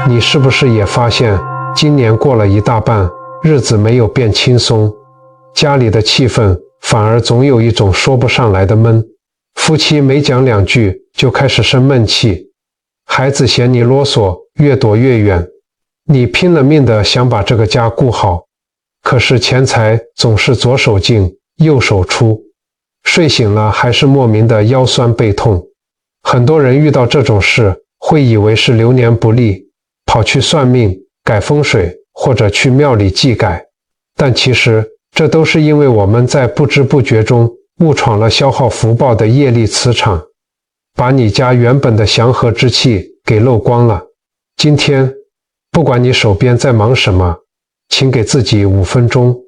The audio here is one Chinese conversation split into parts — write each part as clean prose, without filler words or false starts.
你是不是也发现，今年过了一大半，日子没有变轻松，家里的气氛反而总有一种说不上来的闷，夫妻没讲两句就开始生闷气，孩子嫌你啰嗦，越躲越远，你拼了命的想把这个家顾好，可是钱财总是左手进右手出，睡醒了还是莫名的腰酸背痛。很多人遇到这种事会以为是流年不利，跑去算命改风水或者去庙里祭改，但其实这都是因为我们在不知不觉中误闯了消耗福报的业力磁场，把你家原本的祥和之气给漏光了。今天不管你手边在忙什么，请给自己5分钟，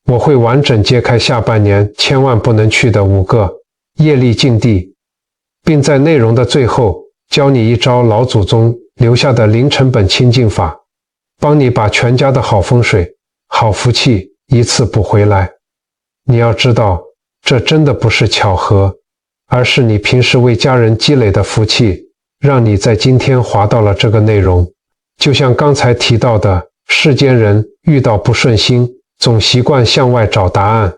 我会完整揭开下半年千万不能去的5个业力禁地，并在内容的最后教你一招老祖宗留下的零成本清净法，帮你把全家的好风水、好福气一次补回来。你要知道，这真的不是巧合，而是你平时为家人积累的福气，让你在今天滑到了这个内容。就像刚才提到的，世间人遇到不顺心，总习惯向外找答案，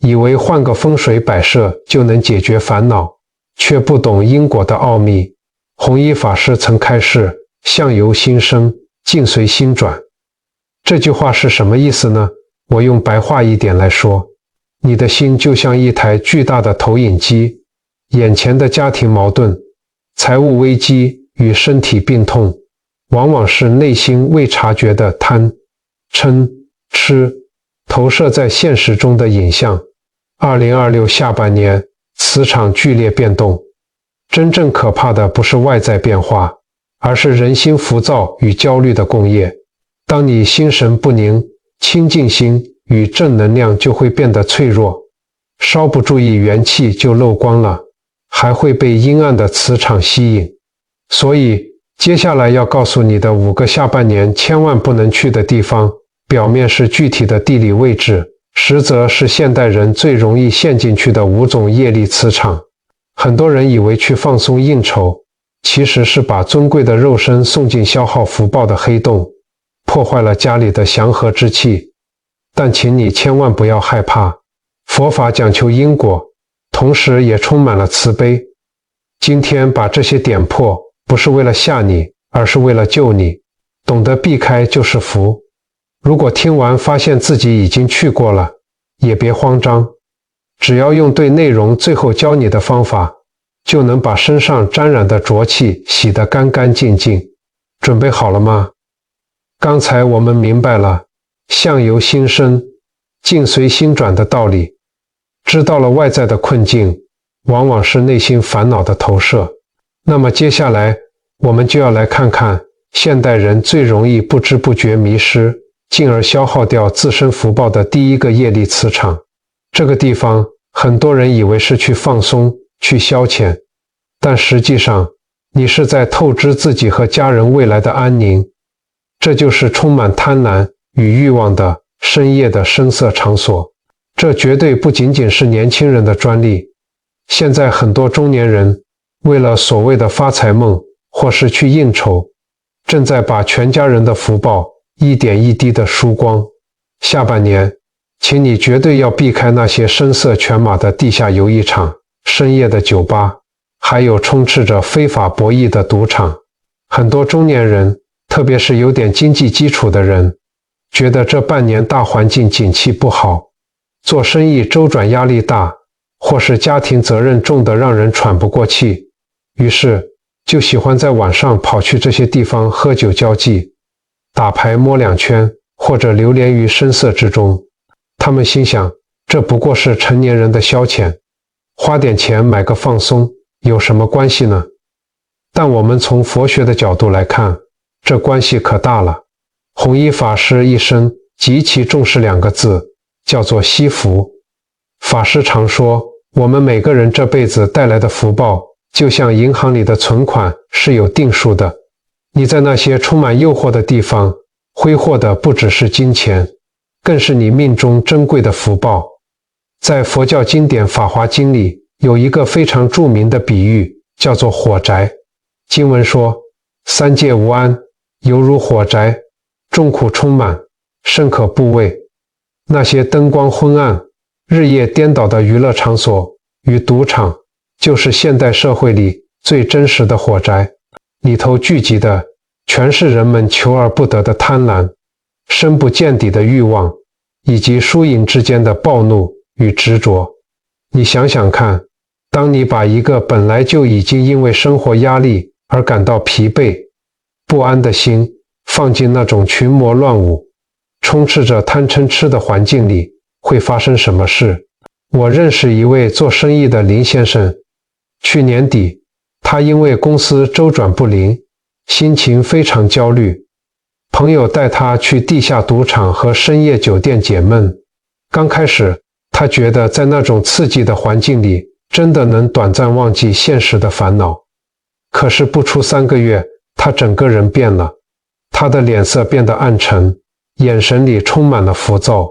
以为换个风水摆设就能解决烦恼，却不懂因果的奥秘。弘一法师曾开示，相由心生，境随心转。这句话是什么意思呢？我用白话一点来说，你的心就像一台巨大的投影机，眼前的家庭矛盾、财务危机与身体病痛，往往是内心未察觉的贪、嗔、痴投射在现实中的影像。2026下半年，磁场剧烈变动，真正可怕的不是外在变化，而是人心浮躁与焦虑的共业。当你心神不宁，清净心与正能量就会变得脆弱，稍不注意元气就漏光了，还会被阴暗的磁场吸引。所以接下来要告诉你的5个下半年千万不能去的地方，表面是具体的地理位置，实则是现代人最容易陷进去的5种业力磁场。很多人以为去放松应酬，其实是把尊贵的肉身送进消耗福报的黑洞，破坏了家里的祥和之气。但请你千万不要害怕，佛法讲求因果，同时也充满了慈悲。今天把这些点破，不是为了吓你，而是为了救你。懂得避开就是福。如果听完发现自己已经去过了，也别慌张，只要用对内容最后教你的方法，就能把身上沾染的浊气洗得干干净净。准备好了吗？刚才我们明白了相由心生，境随心转的道理，知道了外在的困境往往是内心烦恼的投射。那么接下来我们就要来看看现代人最容易不知不觉迷失，进而消耗掉自身福报的第一个业力磁场。这个地方很多人以为是去放松、去消遣，但实际上你是在透支自己和家人未来的安宁。这就是充满贪婪与欲望的深夜的声色场所。这绝对不仅仅是年轻人的专利，现在很多中年人为了所谓的发财梦或是去应酬，正在把全家人的福报一点一滴的输光。下半年请你绝对要避开那些声色犬马的地下游艺场、深夜的酒吧，还有充斥着非法博弈的赌场。很多中年人，特别是有点经济基础的人，觉得这半年大环境景气不好，做生意周转压力大，或是家庭责任重得让人喘不过气，于是就喜欢在晚上跑去这些地方喝酒交际，打牌摸2圈，或者流连于声色之中。他们心想，这不过是成年人的消遣，花点钱买个放松，有什么关系呢？但我们从佛学的角度来看，这关系可大了。弘一法师一生极其重视2个字，叫做惜福。法师常说，我们每个人这辈子带来的福报，就像银行里的存款是有定数的。你在那些充满诱惑的地方，挥霍的不只是金钱，更是你命中珍贵的福报。在佛教经典《法华经》里，有一个非常著名的比喻，叫做火宅。经文说，3界无安，犹如火宅，众苦充满，深可怖畏。那些灯光昏暗、日夜颠倒的娱乐场所与赌场，就是现代社会里最真实的火宅，里头聚集的全是人们求而不得的贪婪、深不见底的欲望，以及输赢之间的暴怒与执着。你想想看，当你把一个本来就已经因为生活压力而感到疲惫、不安的心放进那种群魔乱舞、充斥着贪嗔痴的环境里，会发生什么事？我认识一位做生意的林先生，去年底，他因为公司周转不灵，心情非常焦虑。朋友带他去地下赌场和深夜酒店解闷。刚开始，他觉得在那种刺激的环境里，真的能短暂忘记现实的烦恼。可是不出3个月，他整个人变了，他的脸色变得暗沉，眼神里充满了浮躁。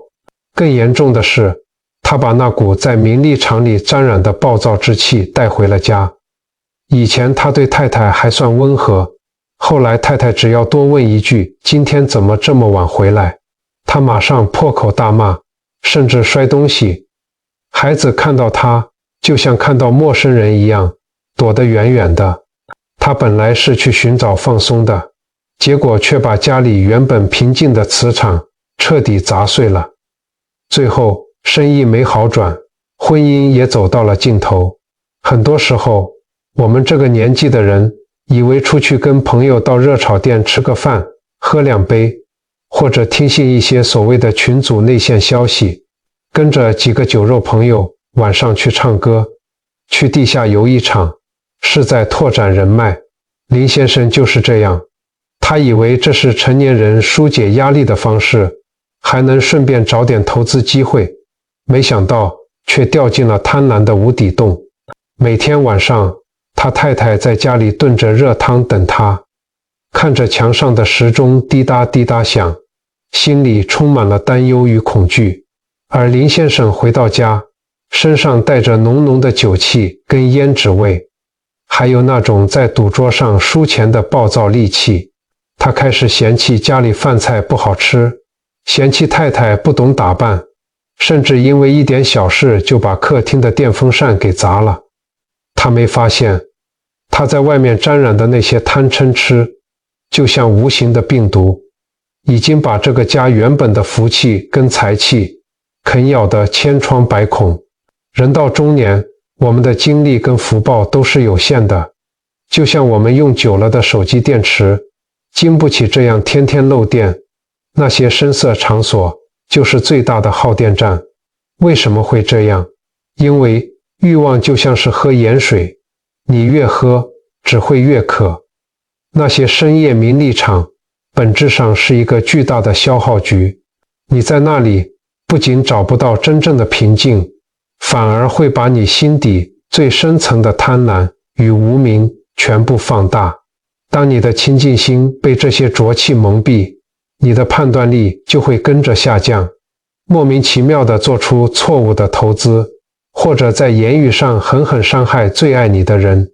更严重的是，他把那股在名利场里沾染的暴躁之气带回了家。以前他对太太还算温和，后来太太只要多问一句今天怎么这么晚回来，他马上破口大骂，甚至摔东西。孩子看到他就像看到陌生人一样，躲得远远的。他本来是去寻找放松的，结果却把家里原本平静的磁场彻底砸碎了。最后生意没好转，婚姻也走到了尽头。很多时候，我们这个年纪的人以为出去跟朋友到热炒店吃个饭，喝2杯，或者听信一些所谓的群组内线消息，跟着几个酒肉朋友晚上去唱歌，去地下游一场，是在拓展人脉。林先生就是这样，他以为这是成年人疏解压力的方式，还能顺便找点投资机会，没想到却掉进了贪婪的无底洞。每天晚上，他太太在家里炖着热汤等他，看着墙上的时钟滴答滴答响，心里充满了担忧与恐惧。而林先生回到家，身上带着浓浓的酒气跟烟纸味，还有那种在赌桌上输钱的暴躁戾气。他开始嫌弃家里饭菜不好吃，嫌弃太太不懂打扮，甚至因为一点小事就把客厅的电风扇给砸了。他没发现，他在外面沾染的那些贪嗔痴，就像无形的病毒，已经把这个家原本的福气跟财气啃咬得千疮百孔。人到中年，我们的精力跟福报都是有限的，就像我们用久了的手机电池，经不起这样天天漏电。那些声色场所就是最大的耗电站。为什么会这样？因为欲望就像是喝盐水，你越喝只会越渴。那些深夜名利场本质上是一个巨大的消耗局，你在那里不仅找不到真正的平静，反而会把你心底最深层的贪婪与无明全部放大。当你的清净心被这些浊气蒙蔽，你的判断力就会跟着下降，莫名其妙地做出错误的投资，或者在言语上狠狠伤害最爱你的人。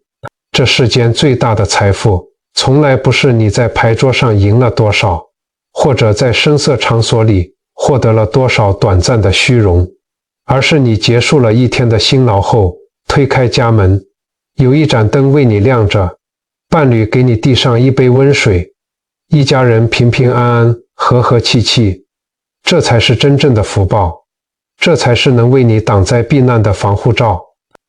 这世间最大的财富，从来不是你在牌桌上赢了多少，或者在声色场所里获得了多少短暂的虚荣，而是你结束了一天的辛劳后，推开家门，有一盏灯为你亮着，伴侣给你递上一杯温水，一家人平平安安，和和气气。这才是真正的福报，这才是能为你挡灾避难的防护罩。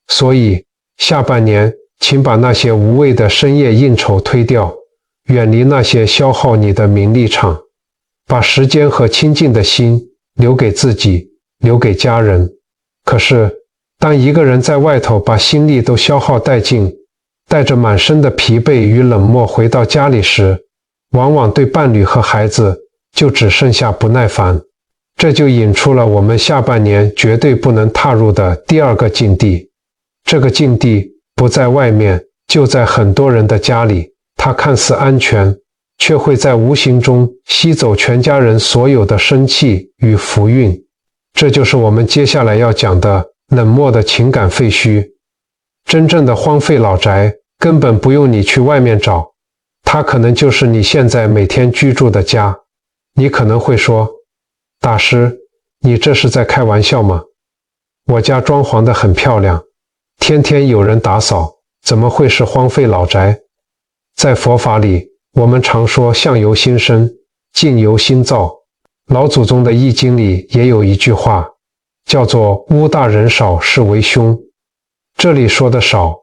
所以下半年请把那些无谓的深夜应酬推掉，远离那些消耗你的名利场，把时间和清静的心留给自己，留给家人。可是当一个人在外头把心力都消耗殆尽，带着满身的疲惫与冷漠回到家里时，往往对伴侣和孩子就只剩下不耐烦。这就引出了我们下半年绝对不能踏入的第2个境地。这个境地不在外面，就在很多人的家里，它看似安全，却会在无形中吸走全家人所有的生气与福运。这就是我们接下来要讲的冷漠的情感废墟。真正的荒废老宅根本不用你去外面找，它可能就是你现在每天居住的家。你可能会说，大师，你这是在开玩笑吗？我家装潢得很漂亮，天天有人打扫，怎么会是荒废老宅？在佛法里，我们常说相由心生，境由心造。老祖宗的易经里也有一句话，叫做屋大人少是为凶。这里说的少，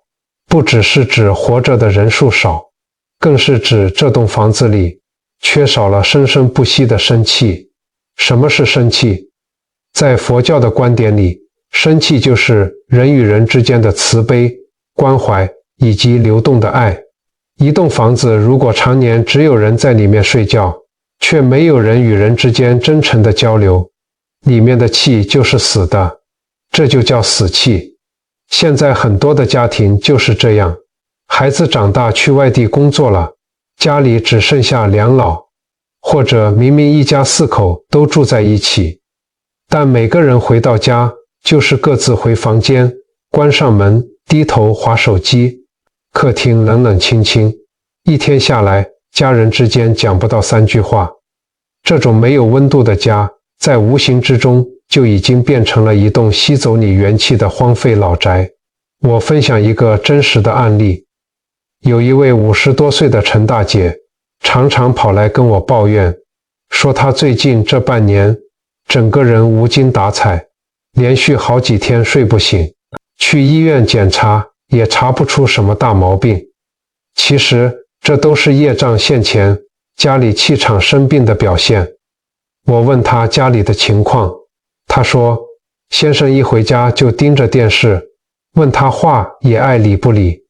不只是指活着的人数少，更是指这栋房子里缺少了生生不息的生气。什么是生气？在佛教的观点里，生气就是人与人之间的慈悲、关怀以及流动的爱。一栋房子如果常年只有人在里面睡觉，却没有人与人之间真诚的交流，里面的气就是死的，这就叫死气。现在很多的家庭就是这样，孩子长大去外地工作了，家里只剩下两老，或者明明一家四口都住在一起，但每个人回到家就是各自回房间，关上门，低头滑手机，客厅冷冷清清，一天下来，家人之间讲不到3句话。这种没有温度的家，在无形之中就已经变成了一栋吸走你元气的荒废老宅。我分享一个真实的案例，有一位50多岁的陈大姐，常常跑来跟我抱怨，说她最近这半年，整个人无精打采，连续好几天睡不醒，去医院检查也查不出什么大毛病。其实这都是业障现前，家里气场生病的表现。我问他家里的情况，他说先生一回家就盯着电视，问他话也爱理不理。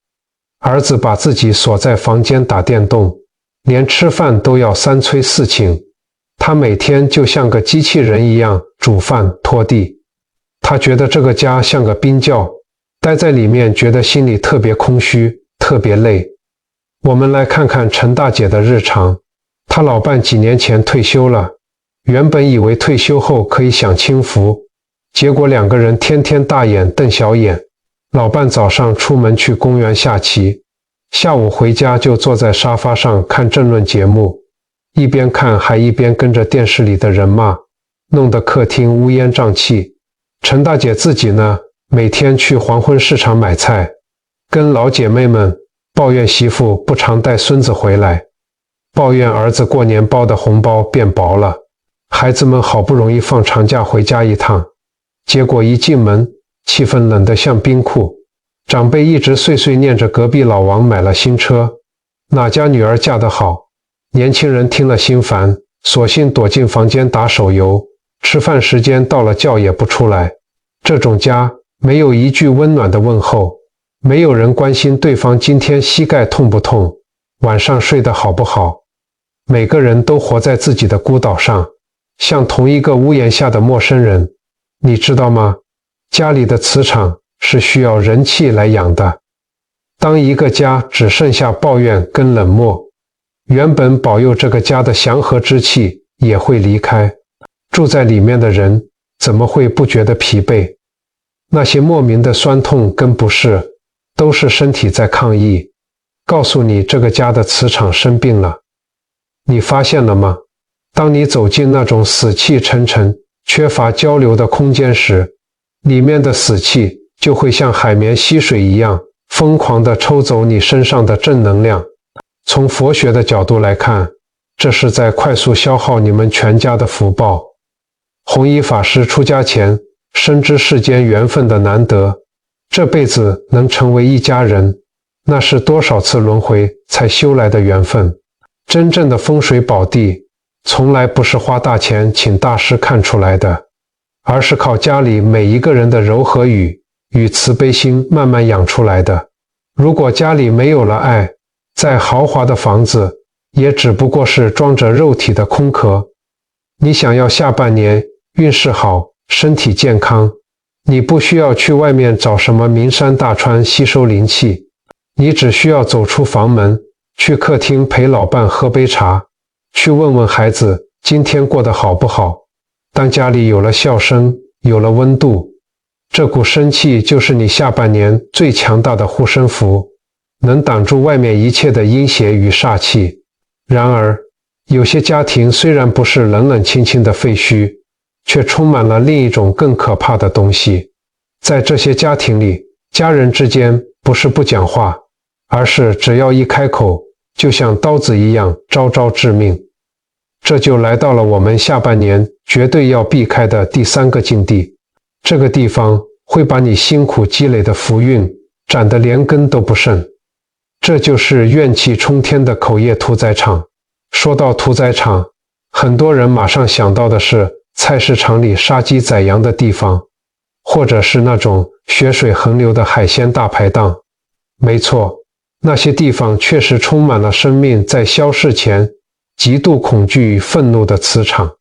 儿子把自己锁在房间打电动，连吃饭都要3催4请。他每天就像个机器人一样煮饭拖地。他觉得这个家像个冰窖，待在里面觉得心里特别空虚，特别累。我们来看看陈大姐的日常。她老伴几年前退休了，原本以为退休后可以享清福，结果2个人天天大眼瞪小眼。老伴早上出门去公园下棋，下午回家就坐在沙发上看政论节目，一边看还一边跟着电视里的人骂，弄得客厅乌烟瘴气。陈大姐自己呢，每天去黄昏市场买菜，跟老姐妹们抱怨媳妇不常带孙子回来，抱怨儿子过年包的红包变薄了，孩子们好不容易放长假回家一趟，结果一进门，气氛冷得像冰库。长辈一直碎碎念着隔壁老王买了新车，哪家女儿嫁得好。年轻人听了心烦，索性躲进房间打手游，吃饭时间到了觉也不出来。这种家没有一句温暖的问候，没有人关心对方今天膝盖痛不痛，晚上睡得好不好。每个人都活在自己的孤岛上，像同一个屋檐下的陌生人。你知道吗？家里的磁场是需要人气来养的。当一个家只剩下抱怨跟冷漠，原本保佑这个家的祥和之气也会离开。住在里面的人怎么会不觉得疲惫？那些莫名的酸痛跟不适，都是身体在抗议，告诉你这个家的磁场生病了。你发现了吗？当你走进那种死气沉沉、缺乏交流的空间时，里面的死气就会像海绵吸水一样，疯狂地抽走你身上的正能量。从佛学的角度来看，这是在快速消耗你们全家的福报。弘一法师出家前，深知世间缘分的难得，这辈子能成为一家人，那是多少次轮回才修来的缘分。真正的风水宝地，从来不是花大钱请大师看出来的，而是靠家里每一个人的柔和语与慈悲心慢慢养出来的。如果家里没有了爱，再豪华的房子也只不过是装着肉体的空壳。你想要下半年运势好，身体健康，你不需要去外面找什么名山大川吸收灵气，你只需要走出房门，去客厅陪老伴喝杯茶，去问问孩子今天过得好不好。当家里有了笑声，有了温度，这股生气就是你下半年最强大的护身符。能挡住外面一切的阴邪与煞气。然而，有些家庭虽然不是冷冷清清的废墟，却充满了另一种更可怕的东西。在这些家庭里，家人之间不是不讲话，而是只要一开口，就像刀子一样招招致命。这就来到了我们下半年绝对要避开的第3个境地。这个地方会把你辛苦积累的福运斩得连根都不剩。这就是怨气冲天的口业屠宰场。说到屠宰场，很多人马上想到的是菜市场里杀鸡宰羊的地方，或者是那种血水横流的海鲜大排档。没错，那些地方确实充满了生命在消逝前极度恐惧与愤怒的磁场。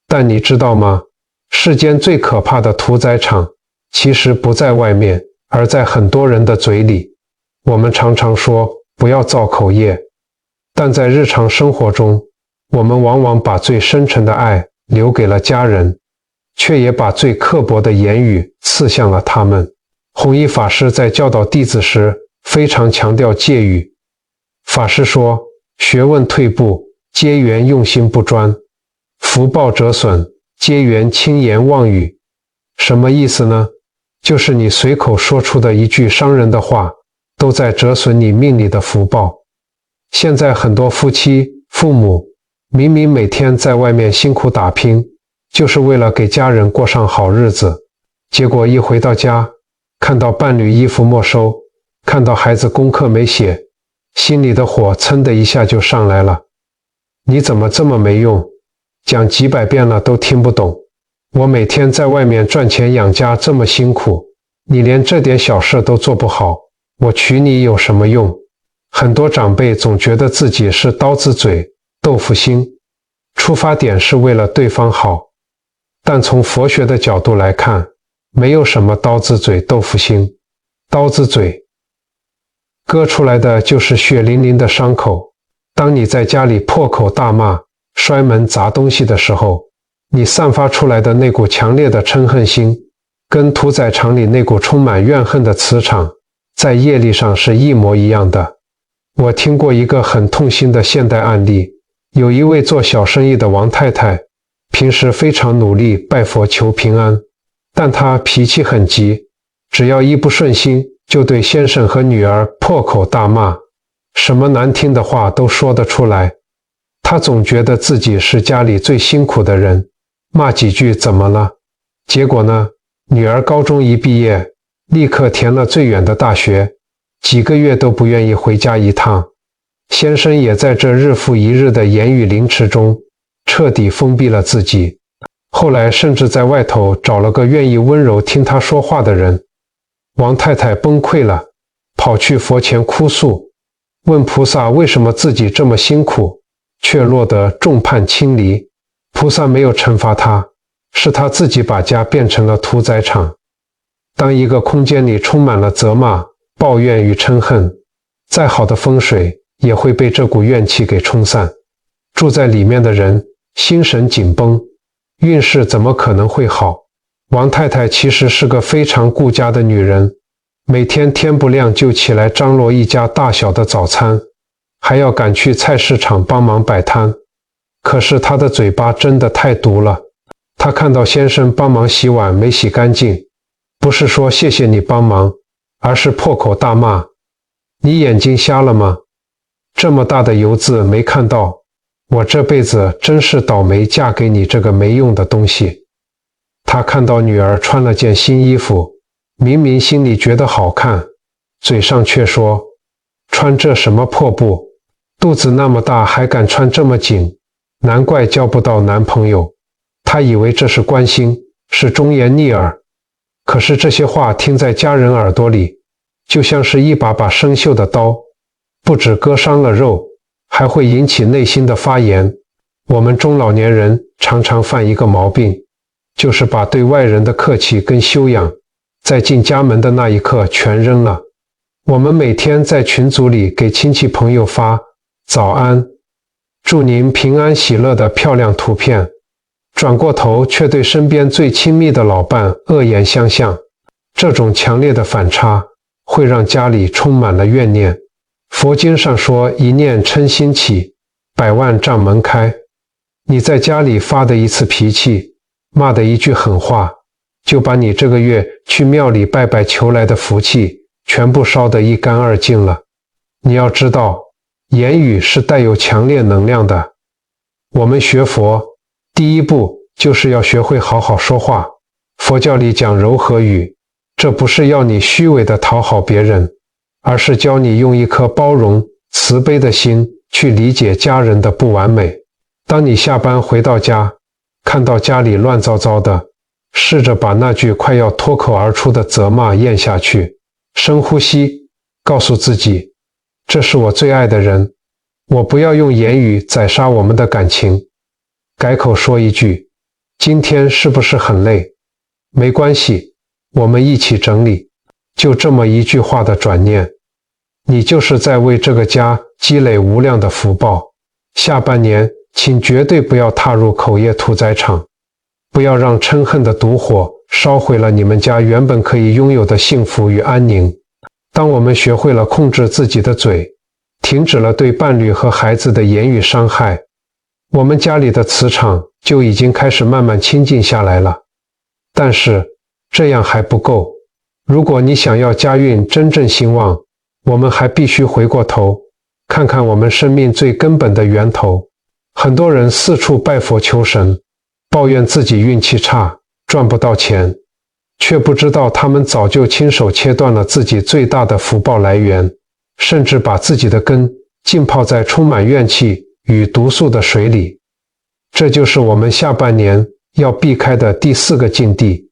但你知道吗？世间最可怕的屠宰场其实不在外面，而在很多人的嘴里。我们常常说不要造口业，但在日常生活中，我们往往把最深沉的爱留给了家人，却也把最刻薄的言语刺向了他们。弘一法师在教导弟子时非常强调戒语。法师说，学问退步，皆缘用心不专；福报折损，皆缘轻言妄语。什么意思呢？就是你随口说出的一句伤人的话，都在折损你命里的福报。现在很多夫妻、父母明明每天在外面辛苦打拼，就是为了给家人过上好日子，结果一回到家，看到伴侣衣服没收，看到孩子功课没写，心里的火噌的一下就上来了。你怎么这么没用？讲几百遍了都听不懂。我每天在外面赚钱养家这么辛苦，你连这点小事都做不好，我娶你有什么用？很多长辈总觉得自己是刀子嘴豆腐心，出发点是为了对方好，但从佛学的角度来看，没有什么刀子嘴豆腐心。刀子嘴割出来的就是血淋淋的伤口。当你在家里破口大骂、摔门砸东西的时候，你散发出来的那股强烈的嗔恨心，跟屠宰场里那股充满怨恨的磁场，在业力上是一模一样的。我听过一个很痛心的现代案例，有一位做小生意的王太太，平时非常努力拜佛求平安，但她脾气很急，只要一不顺心，就对先生和女儿破口大骂，什么难听的话都说得出来。她总觉得自己是家里最辛苦的人，骂几句怎么了？结果呢，女儿高中一毕业，立刻填了最远的大学，几个月都不愿意回家一趟。先生也在这日复一日的言语凌迟中彻底封闭了自己，后来甚至在外头找了个愿意温柔听他说话的人。王太太崩溃了，跑去佛前哭诉，问菩萨为什么自己这么辛苦，却落得众叛亲离。菩萨没有惩罚他，是他自己把家变成了屠宰场。当一个空间里充满了责骂、抱怨与嗔恨，再好的风水也会被这股怨气给冲散。住在里面的人心神紧绷，运势怎么可能会好？王太太其实是个非常顾家的女人，每天天不亮就起来张罗一家大小的早餐，还要赶去菜市场帮忙摆摊。可是她的嘴巴真的太毒了，她看到先生帮忙洗碗没洗干净，不是说谢谢你帮忙，而是破口大骂，你眼睛瞎了吗？这么大的油渍没看到，我这辈子真是倒霉，嫁给你这个没用的东西。他看到女儿穿了件新衣服，明明心里觉得好看，嘴上却说，穿这什么破布，肚子那么大还敢穿这么紧，难怪交不到男朋友。他以为这是关心，是忠言逆耳，可是这些话听在家人耳朵里，就像是一把把生锈的刀，不只割伤了肉，还会引起内心的发炎。我们中老年人常常犯一个毛病，就是把对外人的客气跟修养，在进家门的那一刻全扔了。我们每天在群组里给亲戚朋友发早安，祝您平安喜乐的漂亮图片，转过头却对身边最亲密的老伴恶言相向。这种强烈的反差会让家里充满了怨念。佛经上说，一念嗔心起，百万障门开。你在家里发的一次脾气，骂的一句狠话，就把你这个月去庙里拜拜求来的福气全部烧得一干二净了。你要知道，言语是带有强烈能量的。我们学佛，第一步就是要学会好好说话。佛教里讲柔和语，这不是要你虚伪的讨好别人，而是教你用一颗包容、慈悲的心去理解家人的不完美。当你下班回到家，看到家里乱糟糟的，试着把那句快要脱口而出的责骂咽下去，深呼吸，告诉自己，这是我最爱的人，我不要用言语宰杀我们的感情。改口说一句，今天是不是很累？没关系，我们一起整理。就这么一句话的转念，你就是在为这个家积累无量的福报。下半年，请绝对不要踏入口业屠宰场，不要让嗔恨的毒火烧毁了你们家原本可以拥有的幸福与安宁。当我们学会了控制自己的嘴，停止了对伴侣和孩子的言语伤害，我们家里的磁场就已经开始慢慢清静下来了。但是这样还不够，如果你想要家运真正兴旺，我们还必须回过头看看我们生命最根本的源头。很多人四处拜佛求神，抱怨自己运气差，赚不到钱，却不知道他们早就亲手切断了自己最大的福报来源，甚至把自己的根浸泡在充满怨气与毒素的水里。这就是我们下半年要避开的第4个境地，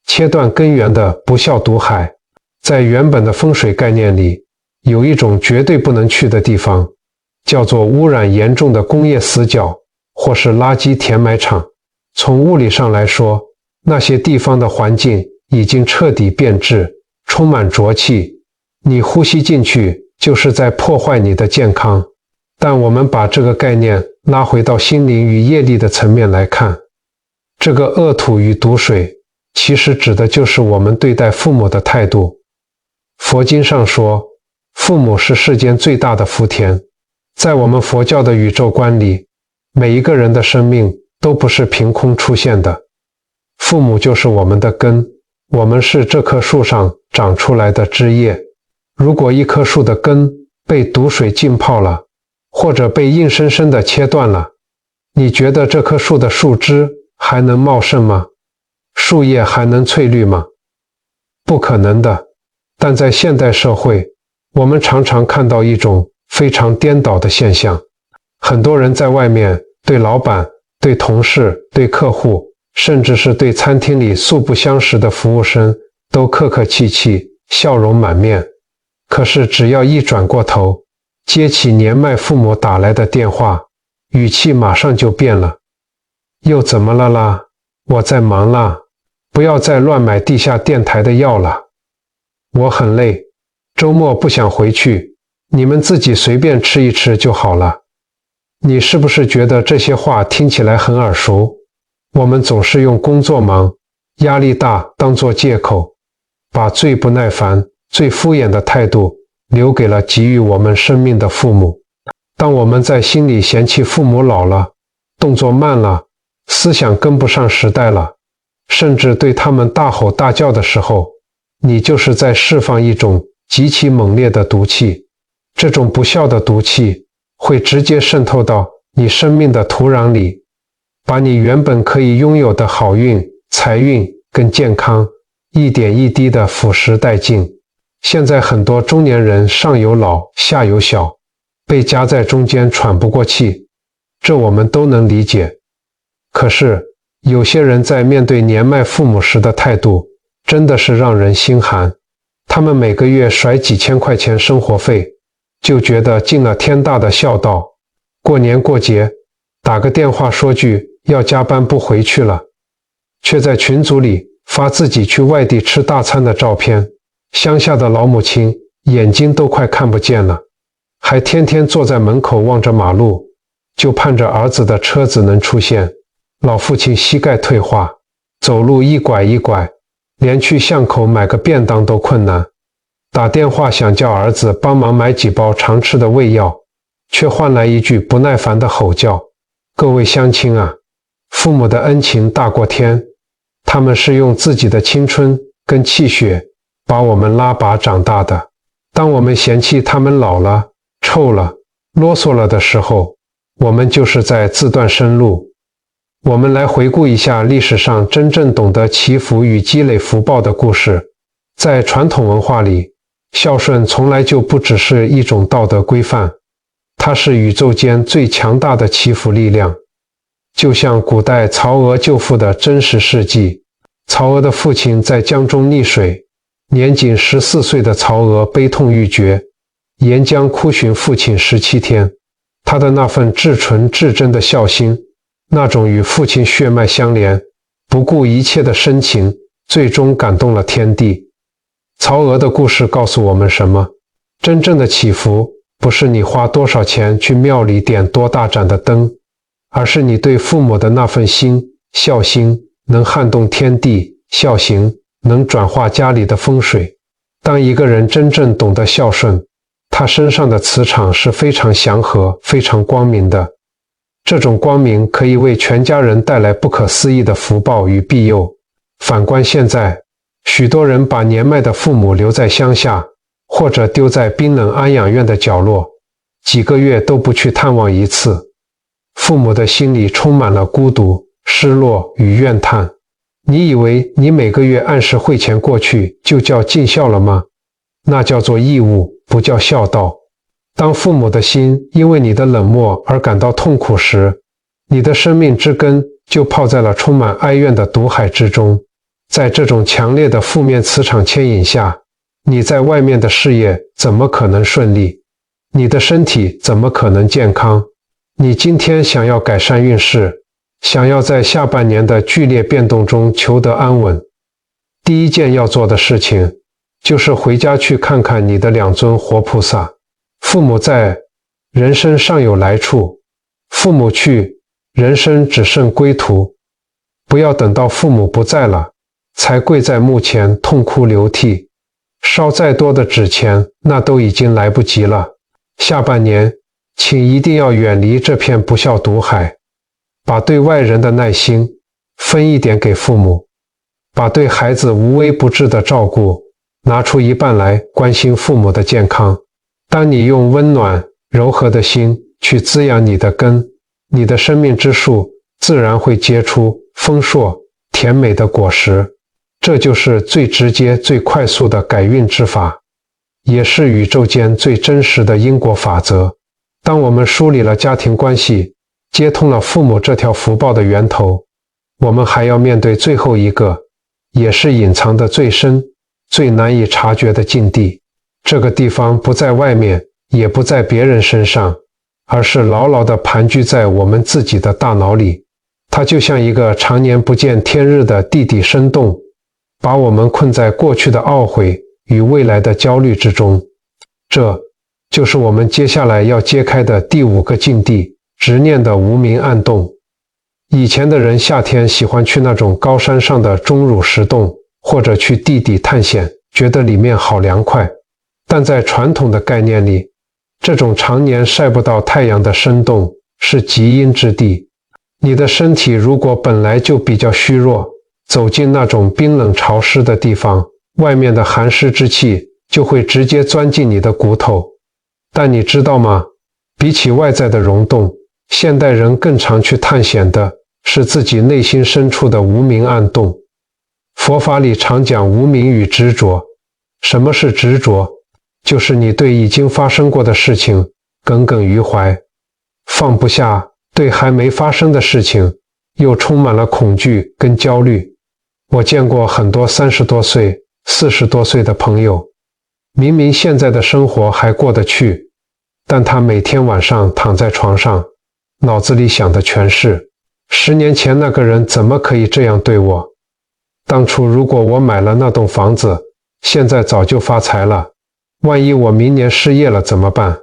切断根源的不孝毒海。在原本的风水概念里，有一种绝对不能去的地方，叫做污染严重的工业死角或是垃圾填埋场。从物理上来说，那些地方的环境已经彻底变质，充满浊气，你呼吸进去就是在破坏你的健康。但我们把这个概念拉回到心灵与业力的层面来看，这个恶土与毒水其实指的就是我们对待父母的态度。佛经上说，父母是世间最大的福田。在我们佛教的宇宙观里，每一个人的生命都不是凭空出现的，父母就是我们的根，我们是这棵树上长出来的枝叶。如果一棵树的根被毒水浸泡了，或者被硬生生地切断了，你觉得这棵树的树枝还能茂盛吗？树叶还能翠绿吗？不可能的。但在现代社会，我们常常看到一种非常颠倒的现象，很多人在外面对老板、对同事、对客户，甚至是对餐厅里素不相识的服务生都客客气气，笑容满面。可是只要一转过头，接起年迈父母打来的电话，语气马上就变了。又怎么了啦？我在忙啦，不要再乱买地下电台的药了。我很累，周末不想回去，你们自己随便吃一吃就好了。你是不是觉得这些话听起来很耳熟？我们总是用工作忙、压力大当作借口，把最不耐烦、最敷衍的态度留给了给予我们生命的父母。当我们在心里嫌弃父母老了，动作慢了，思想跟不上时代了，甚至对他们大吼大叫的时候，你就是在释放一种极其猛烈的毒气。这种不孝的毒气会直接渗透到你生命的土壤里，把你原本可以拥有的好运、财运跟健康一点一滴地腐蚀殆尽。现在很多中年人上有老下有小，被夹在中间喘不过气，这我们都能理解。可是有些人在面对年迈父母时的态度真的是让人心寒。他们每个月甩几千块钱生活费，就觉得尽了天大的孝道。过年过节打个电话说句要加班不回去了，却在群组里发自己去外地吃大餐的照片，乡下的老母亲眼睛都快看不见了，还天天坐在门口望着马路，就盼着儿子的车子能出现。老父亲膝盖退化，走路一拐一拐，连去巷口买个便当都困难。打电话想叫儿子帮忙买几包常吃的胃药，却换来一句不耐烦的吼叫。各位乡亲啊，父母的恩情大过天，他们是用自己的青春跟气血把我们拉拔长大的。当我们嫌弃他们老了、臭了、啰嗦了的时候，我们就是在自断生路。我们来回顾一下历史上真正懂得祈福与积累福报的故事。在传统文化里，孝顺从来就不只是一种道德规范，它是宇宙间最强大的祈福力量。就像古代曹娥救父的真实事迹，曹娥的父亲在江中溺水，年仅14岁的曹娥悲痛欲绝，沿江哭寻父亲17天。他的那份至纯至真的孝心，那种与父亲血脉相连、不顾一切的深情，最终感动了天地。曹娥的故事告诉我们什么？真正的祈福，不是你花多少钱去庙里点多大盏的灯，而是你对父母的那份心，孝心能撼动天地，孝行能转化家里的风水。当一个人真正懂得孝顺，他身上的磁场是非常祥和、非常光明的。这种光明可以为全家人带来不可思议的福报与庇佑。反观现在，许多人把年迈的父母留在乡下，或者丢在冰冷安养院的角落，几个月都不去探望一次。父母的心里充满了孤独、失落与怨叹。你以为你每个月按时汇钱过去就叫尽孝了吗？那叫做义务，不叫孝道。当父母的心因为你的冷漠而感到痛苦时，你的生命之根就泡在了充满哀怨的毒海之中。在这种强烈的负面磁场牵引下，你在外面的事业怎么可能顺利？你的身体怎么可能健康？你今天想要改善运势，想要在下半年的剧烈变动中求得安稳，第一件要做的事情就是回家去看看你的2尊活菩萨。父母在，人生尚有来处；父母去，人生只剩归途。不要等到父母不在了，才跪在墓前痛哭流涕，烧再多的纸钱，那都已经来不及了。下半年，请一定要远离这片不孝毒海，把对外人的耐心分一点给父母，把对孩子无微不至的照顾拿出一半来关心父母的健康。当你用温暖柔和的心去滋养你的根，你的生命之树自然会结出丰硕甜美的果实。这就是最直接最快速的改运之法，也是宇宙间最真实的因果法则。当我们梳理了家庭关系，接通了父母这条福报的源头，我们还要面对最后一个，也是隐藏的最深、最难以察觉的境地。这个地方不在外面，也不在别人身上，而是牢牢地盘踞在我们自己的大脑里。它就像一个常年不见天日的地底深洞，把我们困在过去的懊悔与未来的焦虑之中。这就是我们接下来要揭开的第5个境地，执念的无名暗洞。以前的人夏天喜欢去那种高山上的钟乳石洞，或者去地底探险，觉得里面好凉快。但在传统的概念里，这种常年晒不到太阳的深洞是极阴之地。你的身体如果本来就比较虚弱，走进那种冰冷潮湿的地方，外面的寒湿之气就会直接钻进你的骨头。但你知道吗？比起外在的溶洞，现代人更常去探险的是自己内心深处的无明暗洞。佛法里常讲无明与执着。什么是执着？就是你对已经发生过的事情耿耿于怀，放不下对还没发生的事情，又充满了恐惧跟焦虑。我见过很多30多岁、40多岁的朋友，明明现在的生活还过得去，但他每天晚上躺在床上，脑子里想的全是10年前那个人怎么可以这样对我？当初如果我买了那栋房子，现在早就发财了。万一我明年失业了怎么办？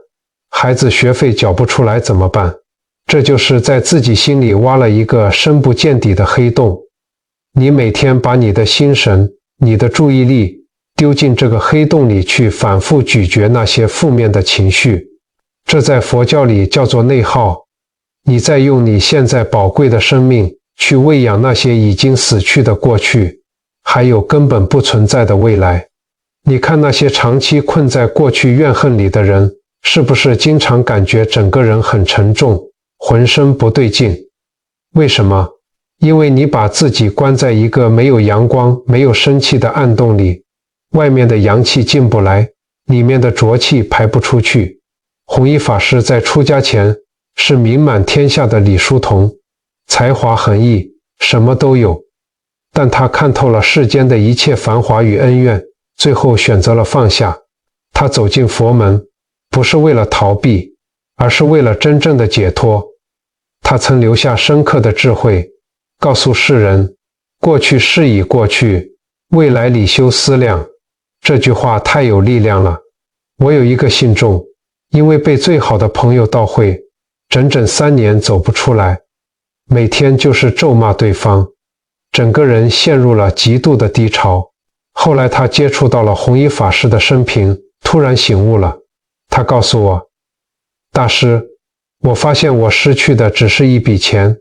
孩子学费缴不出来怎么办？这就是在自己心里挖了一个深不见底的黑洞。你每天把你的心神、你的注意力丢进这个黑洞里去，反复咀嚼那些负面的情绪。这在佛教里叫做内耗。你在用你现在宝贵的生命去喂养那些已经死去的过去，还有根本不存在的未来。你看那些长期困在过去怨恨里的人，是不是经常感觉整个人很沉重，浑身不对劲？为什么？因为你把自己关在一个没有阳光、没有生气的暗洞里，外面的阳气进不来，里面的浊气排不出去。弘一法师在出家前是名满天下的李叔同，才华横溢，什么都有，但他看透了世间的一切繁华与恩怨，最后选择了放下。他走进佛门，不是为了逃避，而是为了真正的解脱。他曾留下深刻的智慧，告诉世人，过去事已过去，未来理修思量。这句话太有力量了。我有一个信众，因为被最好的朋友盗会，整整3年走不出来，每天就是咒骂对方，整个人陷入了极度的低潮。后来他接触到了弘一法师的生平，突然醒悟了。他告诉我，大师，我发现我失去的只是一笔钱，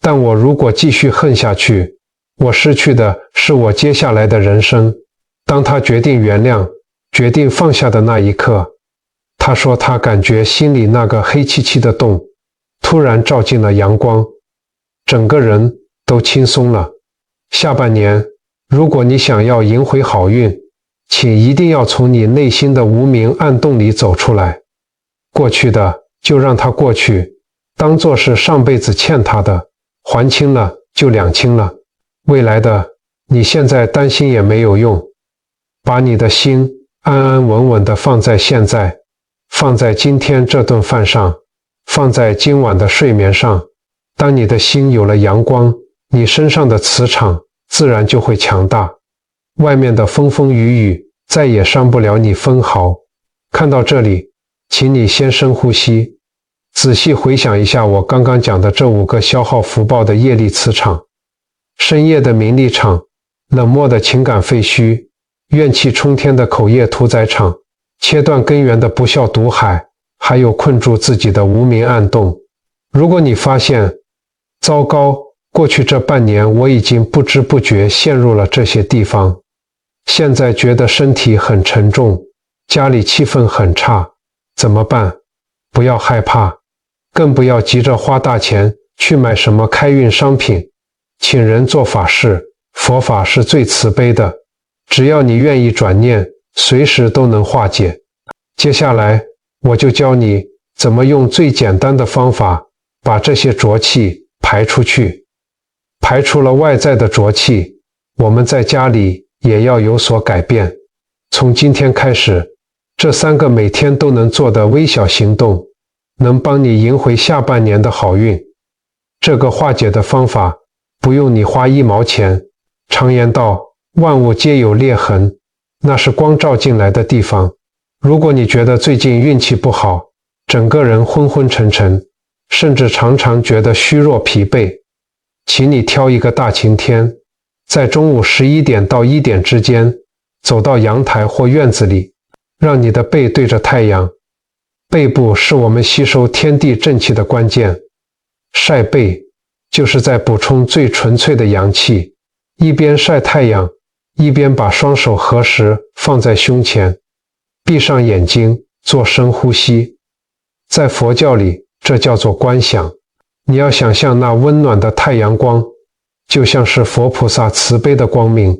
但我如果继续恨下去，我失去的是我接下来的人生。当他决定原谅，决定放下的那一刻，他说他感觉心里那个黑漆漆的洞突然照进了阳光，整个人都轻松了。下半年，如果你想要赢回好运，请一定要从你内心的无明暗洞里走出来。过去的就让它过去，当作是上辈子欠他的，还清了就两清了。未来的你现在担心也没有用，把你的心安安稳稳地放在现在，放在今天这顿饭上，放在今晚的睡眠上。当你的心有了阳光，你身上的磁场自然就会强大，外面的风风雨雨再也伤不了你分毫。看到这里，请你先深呼吸，仔细回想一下我刚刚讲的这5个消耗福报的业力磁场：深夜的名利场，冷漠的情感废墟，怨气冲天的口业屠宰场，切断根源的不孝毒海，还有困住自己的无明暗洞。如果你发现，糟糕，过去这半年我已经不知不觉陷入了这些地方，现在觉得身体很沉重，家里气氛很差，怎么办？不要害怕，更不要急着花大钱去买什么开运商品，请人做法事，佛法是最慈悲的，只要你愿意转念，随时都能化解。接下来我就教你怎么用最简单的方法把这些浊气排出去。排除了外在的浊气，我们在家里也要有所改变。从今天开始，这3个每天都能做的微小行动，能帮你赢回下半年的好运。这个化解的方法不用你花1毛钱。常言道，万物皆有裂痕，那是光照进来的地方。如果你觉得最近运气不好，整个人昏昏沉沉，甚至常常觉得虚弱疲惫，请你挑一个大晴天，在中午11点到1点之间，走到阳台或院子里，让你的背对着太阳。背部是我们吸收天地正气的关键，晒背就是在补充最纯粹的阳气。一边晒太阳，一边把双手合十放在胸前，闭上眼睛做深呼吸。在佛教里，这叫做观想。你要想象那温暖的太阳光，就像是佛菩萨慈悲的光明，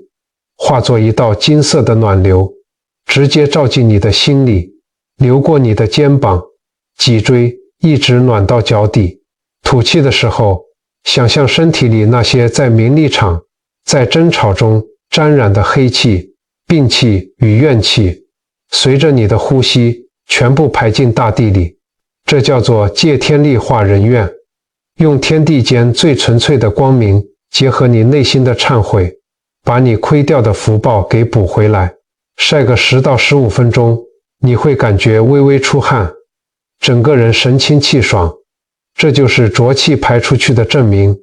化作一道金色的暖流，直接照进你的心里，流过你的肩膀、脊椎，一直暖到脚底。吐气的时候，想象身体里那些在名利场、在争吵中沾染的黑气、病气与怨气，随着你的呼吸全部排进大地里。这叫做借天力化人愿，用天地间最纯粹的光明，结合你内心的忏悔，把你亏掉的福报给补回来。晒个10到15分钟，你会感觉微微出汗，整个人神清气爽，这就是浊气排出去的证明。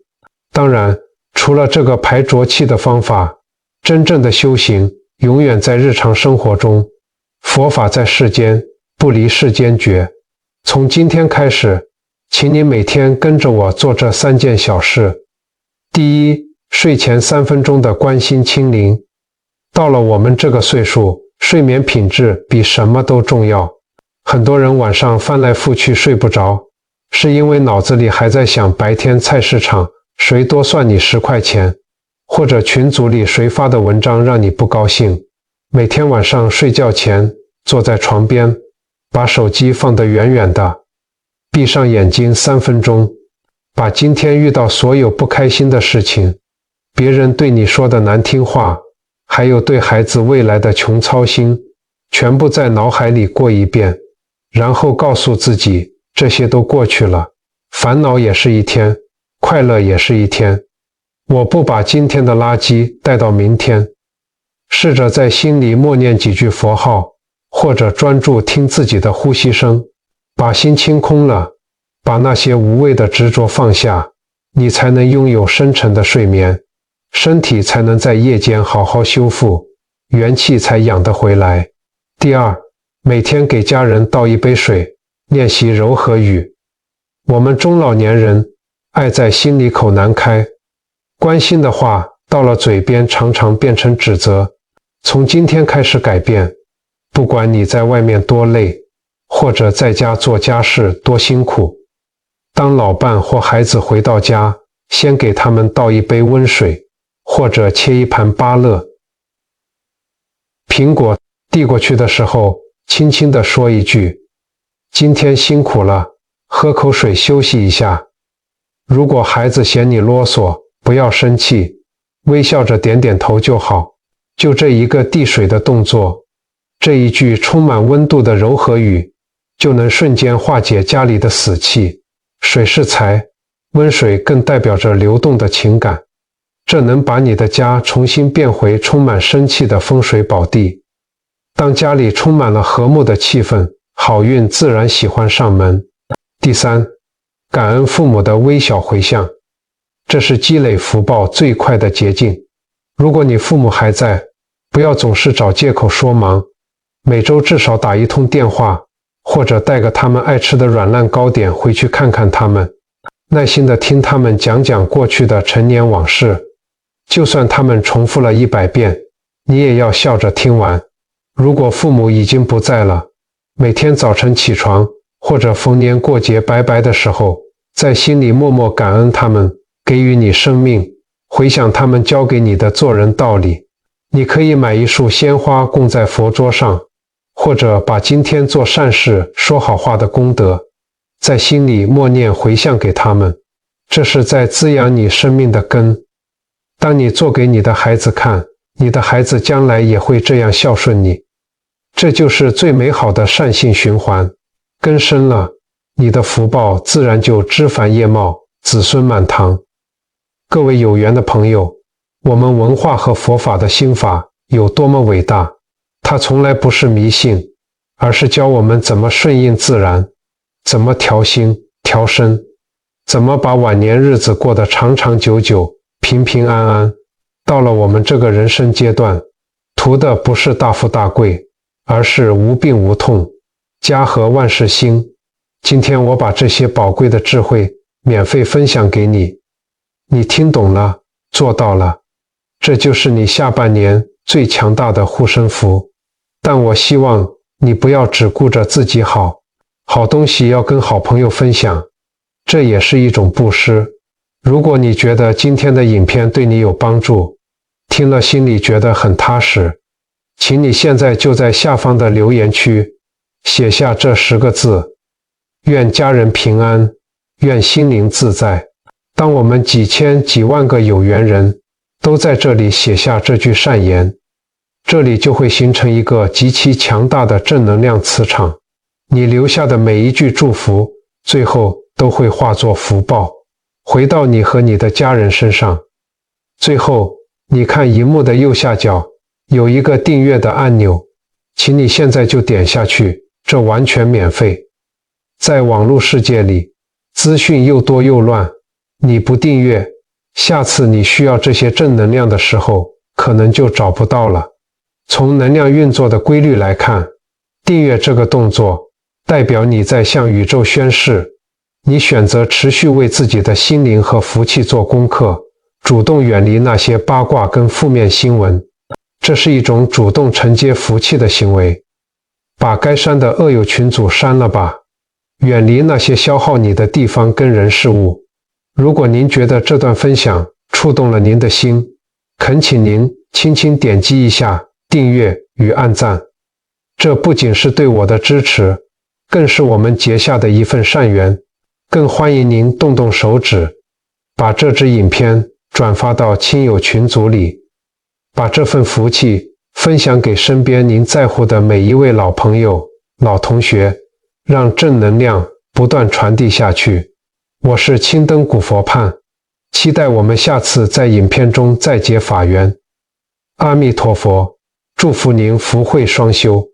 当然，除了这个排浊气的方法，真正的修行永远在日常生活中，佛法在世间，不离世间觉。从今天开始，请你每天跟着我做这3件小事。第一，睡前3分钟的关心清零。到了我们这个岁数，睡眠品质比什么都重要。很多人晚上翻来覆去睡不着，是因为脑子里还在想白天菜市场谁多算你10块钱，或者群组里谁发的文章让你不高兴。每天晚上睡觉前，坐在床边，把手机放得远远的，闭上眼睛3分钟，把今天遇到所有不开心的事情，别人对你说的难听话，还有对孩子未来的穷操心，全部在脑海里过一遍，然后告诉自己，这些都过去了，烦恼也是一天，快乐也是一天，我不把今天的垃圾带到明天。试着在心里默念几句佛号，或者专注听自己的呼吸声，把心清空了，把那些无谓的执着放下，你才能拥有深沉的睡眠，身体才能在夜间好好修复，元气才养得回来。第二，每天给家人倒一杯水，练习柔和语。我们中老年人爱在心里口难开，关心的话到了嘴边常常变成指责。从今天开始改变，不管你在外面多累，或者在家做家事多辛苦，当老伴或孩子回到家，先给他们倒一杯温水，或者切一盘芭乐。苹果递过去的时候，轻轻地说一句，今天辛苦了，喝口水休息一下。如果孩子嫌你啰嗦，不要生气，微笑着点点头就好。就这一个递水的动作，这一句充满温度的柔和语，就能瞬间化解家里的死气。水是财，温水更代表着流动的情感，这能把你的家重新变回充满生气的风水宝地。当家里充满了和睦的气氛，好运自然喜欢上门。第三，感恩父母的微小回向，这是积累福报最快的捷径。如果你父母还在，不要总是找借口说忙，每周至少打1通电话，或者带个他们爱吃的软烂糕点回去看看他们，耐心地听他们讲讲过去的陈年往事。就算他们重复了100遍，你也要笑着听完。如果父母已经不在了，每天早晨起床，或者逢年过节拜拜的时候，在心里默默感恩他们给予你生命，回想他们教给你的做人道理。你可以买一束鲜花供在佛桌上，或者把今天做善事说好话的功德在心里默念回向给他们，这是在滋养你生命的根。当你做给你的孩子看，你的孩子将来也会这样孝顺你，这就是最美好的善性循环。根深了，你的福报自然就枝繁叶茂，子孙满堂。各位有缘的朋友，我们文化和佛法的心法有多么伟大，它从来不是迷信，而是教我们怎么顺应自然，怎么调心调身，怎么把晚年日子过得长长久久，平平安安。到了我们这个人生阶段，图的不是大富大贵，而是无病无痛，家和万事兴。今天我把这些宝贵的智慧免费分享给你，你听懂了，做到了，这就是你下半年最强大的护身符。但我希望你不要只顾着自己好，好东西要跟好朋友分享，这也是一种布施。如果你觉得今天的影片对你有帮助，听了心里觉得很踏实，请你现在就在下方的留言区写下这10个字：愿家人平安，愿心灵自在。当我们几千几万个有缘人都在这里写下这句善言，这里就会形成一个极其强大的正能量磁场。你留下的每一句祝福，最后都会化作福报，回到你和你的家人身上。最后，你看荧幕的右下角有一个订阅的按钮，请你现在就点下去，这完全免费。在网络世界里，资讯又多又乱，你不订阅，下次你需要这些正能量的时候，可能就找不到了。从能量运作的规律来看，订阅这个动作代表你在向宇宙宣示，你选择持续为自己的心灵和福气做功课，主动远离那些八卦跟负面新闻。这是一种主动承接福气的行为。把该删的恶友群组删了吧，远离那些消耗你的地方跟人事物。如果您觉得这段分享触动了您的心，恳请您轻轻点击一下订阅与按赞，这不仅是对我的支持，更是我们结下的一份善缘。更欢迎您动动手指，把这支影片转发到亲友群组里，把这份福气分享给身边您在乎的每一位老朋友、老同学，让正能量不断传递下去。我是青灯古佛盼，期待我们下次在影片中再结法缘。阿弥陀佛，祝福您福慧双修。